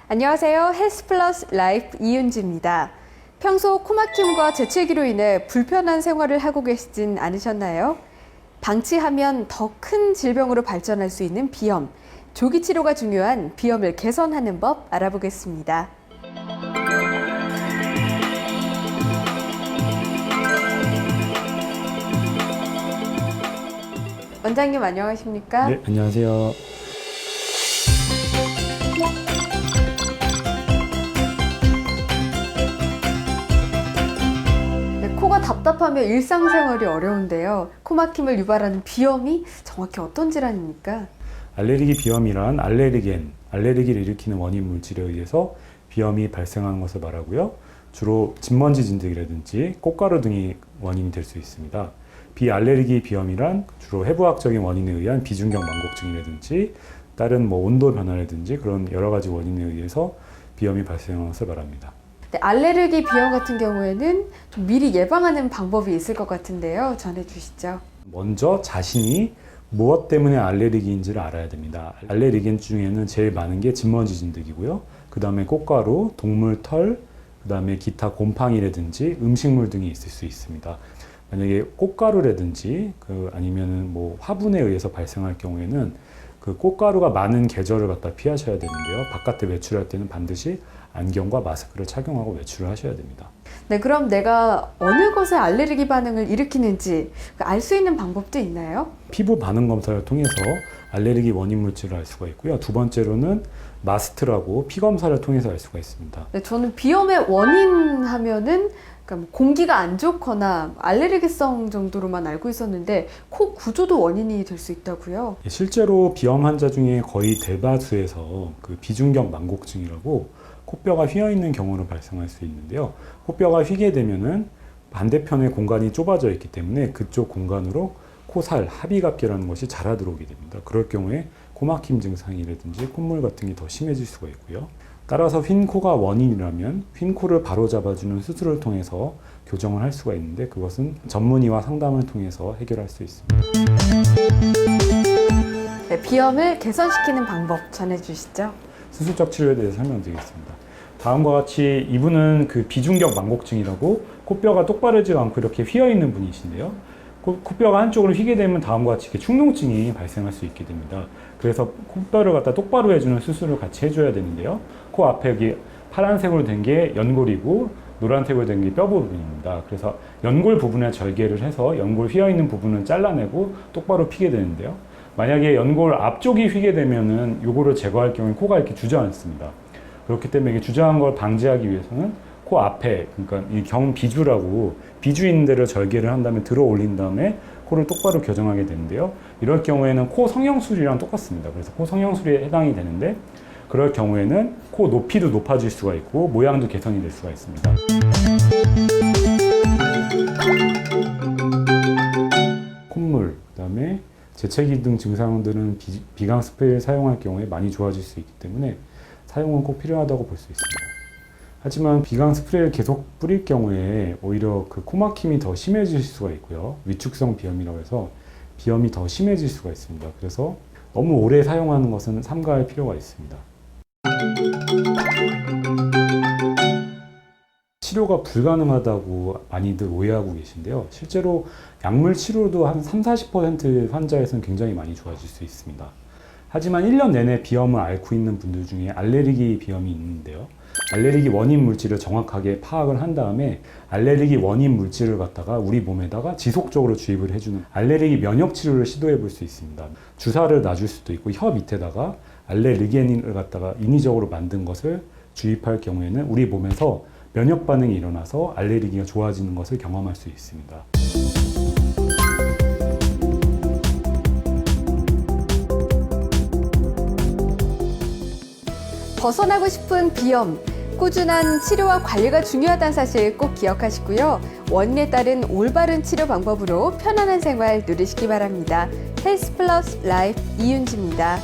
안녕하세요. 헬스플러스 라이프 이윤지입니다. 평소 코막힘과 재채기로 인해 불편한 생활을 하고 계시진 않으셨나요? 방치하면 더 큰 질병으로 발전할 수 있는 비염. 조기 치료가 중요한 비염을 개선하는 법 알아보겠습니다. 원장님 안녕하십니까? 네, 안녕하세요. 코가 답답하며 일상생활이 어려운데요. 코막힘을 유발하는 비염이 정확히 어떤 질환입니까? 알레르기 비염이란 알레르기를 일으키는 원인 물질에 의해서 비염이 발생하는 것을 말하고요. 주로 진먼지 진드기라든지 꽃가루 등이 원인이 될 수 있습니다. 비알레르기 비염이란 주로 해부학적인 원인에 의한 비중격 만곡증이라든지 다른 온도 변화라든지 그런 여러 가지 원인에 의해서 비염이 발생하는 것을 말합니다. 네, 알레르기 비염 같은 경우에는 좀 미리 예방하는 방법이 있을 것 같은데요. 전해주시죠. 먼저 자신이 무엇 때문에 알레르기인지를 알아야 됩니다. 알레르기 중에는 제일 많은 게 진먼지 진드기고요. 그 다음에 꽃가루, 동물 털, 그 다음에 기타 곰팡이라든지 음식물 등이 있을 수 있습니다. 만약에 꽃가루라든지 아니면은 화분에 의해서 발생할 경우에는 그 꽃가루가 많은 계절을 갖다 피하셔야 되는데요. 바깥에 외출할 때는 반드시 안경과 마스크를 착용하고 외출을 하셔야 됩니다. 네, 그럼 내가 어느 것에 알레르기 반응을 일으키는지 알 수 있는 방법도 있나요? 피부 반응 검사를 통해서 알레르기 원인 물질을 알 수가 있고요. 두 번째로는 마스트라고 피 검사를 통해서 알 수가 있습니다. 네, 저는 비염의 원인 하면은 그러니까 공기가 안 좋거나 알레르기성 정도로만 알고 있었는데 코 구조도 원인이 될 수 있다고요? 실제로 비염 환자 중에 거의 대다수에서 그 비중격 만곡증이라고 코뼈가 휘어 있는 경우로 발생할 수 있는데요. 코뼈가 휘게 되면은 반대편의 공간이 좁아져 있기 때문에 그쪽 공간으로 코살, 합의갑계라는 것이 자라 들어오게 됩니다. 그럴 경우에 코막힘 증상이라든지 콧물 같은 게 더 심해질 수가 있고요. 따라서 휜 코가 원인이라면 휜 코를 바로잡아주는 수술을 통해서 교정을 할 수가 있는데 그것은 전문의와 상담을 통해서 해결할 수 있습니다. 네, 비염을 개선시키는 방법 전해주시죠. 수술적 치료에 대해서 설명드리겠습니다. 다음과 같이 이분은 그 비중격 만곡증이라고 코뼈가 똑바르지 않고 이렇게 휘어 있는 분이신데요. 코뼈가 한쪽으로 휘게 되면 다음과 같이 이렇게 축농증이 발생할 수 있게 됩니다. 그래서 코뼈를 갖다 똑바로 해주는 수술을 같이 해줘야 되는데요. 코 앞에 여기 파란색으로 된 게 연골이고 노란색으로 된 게 뼈 부분입니다. 그래서 연골 부분에 절개를 해서 연골 휘어 있는 부분을 잘라내고 똑바로 피게 되는데요. 만약에 연골 앞쪽이 휘게 되면은 요거를 제거할 경우에 코가 이렇게 주저앉습니다. 그렇기 때문에 이게 주저앉은 걸 방지하기 위해서는 코 앞에, 그러니까 이 경비주라고 비주 있는 데를 절개를 한 다음에 들어 올린 다음에 코를 똑바로 교정하게 되는데요. 이럴 경우에는 코 성형술이랑 똑같습니다. 그래서 코 성형술에 해당이 되는데 그럴 경우에는 코 높이도 높아질 수가 있고 모양도 개선이 될 수가 있습니다. 콧물, 그 다음에 재채기 등 증상들은 비강 스프레이를 사용할 경우에 많이 좋아질 수 있기 때문에 사용은 꼭 필요하다고 볼 수 있습니다. 하지만 비강 스프레이를 계속 뿌릴 경우에 오히려 그 코막힘이 더 심해질 수가 있고요. 위축성 비염이라고 해서 비염이 더 심해질 수가 있습니다. 그래서 너무 오래 사용하는 것은 삼가할 필요가 있습니다. 치료가 불가능하다고 많이들 오해하고 계신데요. 실제로 약물 치료도 한 30-40% 환자에서는 굉장히 많이 좋아질 수 있습니다. 하지만 1년 내내 비염을 앓고 있는 분들 중에 알레르기 비염이 있는데요. 알레르기 원인 물질을 정확하게 파악을 한 다음에 알레르기 원인 물질을 갖다가 우리 몸에다가 지속적으로 주입을 해주는 알레르기 면역 치료를 시도해 볼 수 있습니다. 주사를 놔줄 수도 있고 혀 밑에다가 알레르게닌을 갖다가 인위적으로 만든 것을 주입할 경우에는 우리 몸에서 면역 반응이 일어나서 알레르기가 좋아지는 것을 경험할 수 있습니다. 벗어나고 싶은 비염, 꾸준한 치료와 관리가 중요하다는 사실 꼭 기억하시고요. 원인에 따른 올바른 치료 방법으로 편안한 생활 누리시기 바랍니다. 헬스플러스 라이프 이윤지입니다.